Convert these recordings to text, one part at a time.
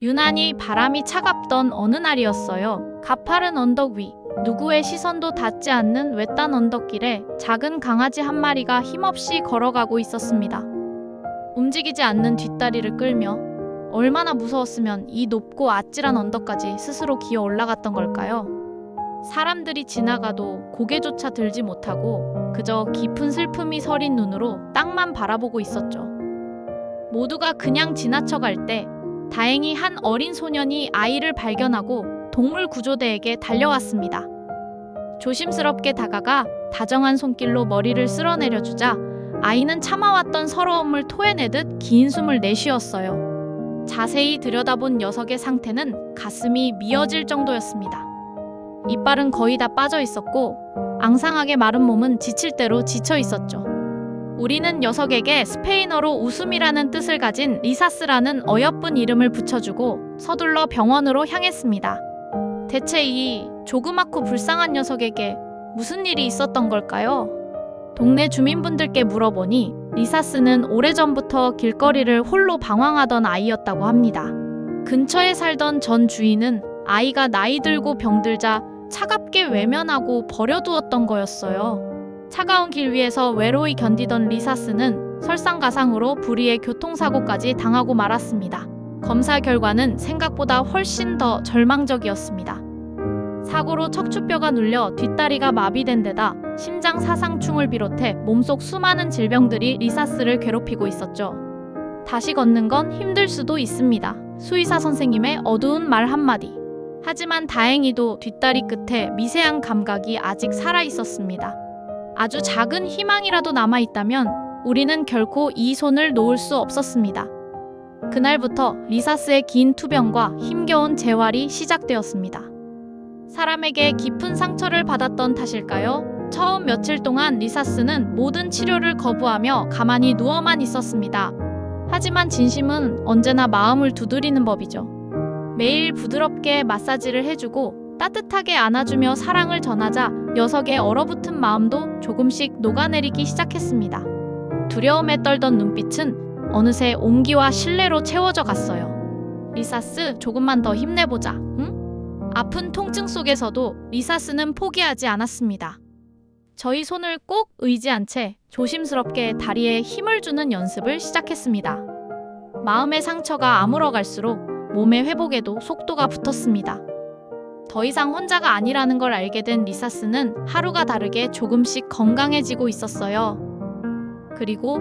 유난히 바람이 차갑던 어느 날이었어요. 가파른 언덕 위, 누구의 시선도 닿지 않는 외딴 언덕길에 작은 강아지 한 마리가 힘없이 걸어가고 있었습니다. 움직이지 않는 뒷다리를 끌며 얼마나 무서웠으면 이 높고 아찔한 언덕까지 스스로 기어 올라갔던 걸까요? 사람들이 지나가도 고개조차 들지 못하고 그저 깊은 슬픔이 서린 눈으로 땅만 바라보고 있었죠. 모두가 그냥 지나쳐갈 때 다행히 한 어린 소년이 아이를 발견하고 동물구조대에게 달려왔습니다. 조심스럽게 다가가 다정한 손길로 머리를 쓸어내려주자 아이는 참아왔던 서러움을 토해내듯 긴 숨을 내쉬었어요. 자세히 들여다본 녀석의 상태는 가슴이 미어질 정도였습니다. 이빨은 거의 다 빠져 있었고 앙상하게 마른 몸은 지칠 대로 지쳐 있었죠. 우리는 녀석에게 스페인어로 웃음이라는 뜻을 가진 리사스라는 어여쁜 이름을 붙여주고 서둘러 병원으로 향했습니다. 대체 이 조그맣고 불쌍한 녀석에게 무슨 일이 있었던 걸까요? 동네 주민분들께 물어보니 리사스는 오래전부터 길거리를 홀로 방황하던 아이였다고 합니다. 근처에 살던 전 주인은 아이가 나이 들고 병들자 차갑게 외면하고 버려두었던 거였어요. 차가운 길 위에서 외로이 견디던 리사스는 설상가상으로 불의의 교통사고까지 당하고 말았습니다. 검사 결과는 생각보다 훨씬 더 절망적이었습니다. 사고로 척추뼈가 눌려 뒷다리가 마비된 데다 심장 사상충을 비롯해 몸속 수많은 질병들이 리사스를 괴롭히고 있었죠. 다시 걷는 건 힘들 수도 있습니다. 수의사 선생님의 어두운 말 한마디. 하지만 다행히도 뒷다리 끝에 미세한 감각이 아직 살아 있었습니다. 아주 작은 희망이라도 남아있다면 우리는 결코 이 손을 놓을 수 없었습니다. 그날부터 리사스의 긴 투병과 힘겨운 재활이 시작되었습니다. 사람에게 깊은 상처를 받았던 탓일까요? 처음 며칠 동안 리사스는 모든 치료를 거부하며 가만히 누워만 있었습니다. 하지만 진심은 언제나 마음을 두드리는 법이죠. 매일 부드럽게 마사지를 해주고 따뜻하게 안아주며 사랑을 전하자 녀석의 얼어붙은 마음도 조금씩 녹아내리기 시작했습니다. 두려움에 떨던 눈빛은 어느새 온기와 신뢰로 채워져 갔어요. 리사스, 조금만 더 힘내보자, 응? 아픈 통증 속에서도 리사스는 포기하지 않았습니다. 저희 손을 꼭 의지한 채 조심스럽게 다리에 힘을 주는 연습을 시작했습니다. 마음의 상처가 아물어갈수록 몸의 회복에도 속도가 붙었습니다. 더 이상 혼자가 아니라는 걸 알게 된 리사스는 하루가 다르게 조금씩 건강해지고 있었어요. 그리고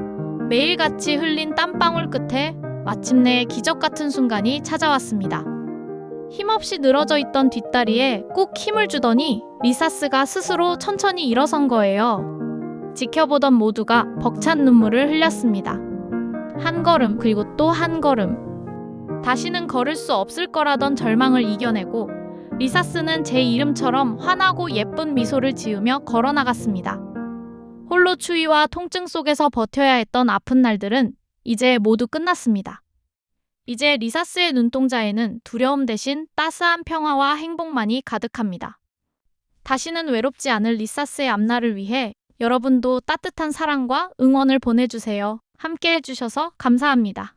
매일같이 흘린 땀방울 끝에 마침내 기적 같은 순간이 찾아왔습니다. 힘없이 늘어져 있던 뒷다리에 꼭 힘을 주더니 리사스가 스스로 천천히 일어선 거예요. 지켜보던 모두가 벅찬 눈물을 흘렸습니다. 한 걸음 그리고 또 한 걸음. 다시는 걸을 수 없을 거라던 절망을 이겨내고 리사스는 제 이름처럼 환하고 예쁜 미소를 지으며 걸어나갔습니다. 홀로 추위와 통증 속에서 버텨야 했던 아픈 날들은 이제 모두 끝났습니다. 이제 리사스의 눈동자에는 두려움 대신 따스한 평화와 행복만이 가득합니다. 다시는 외롭지 않을 리사스의 앞날을 위해 여러분도 따뜻한 사랑과 응원을 보내주세요. 함께 해주셔서 감사합니다.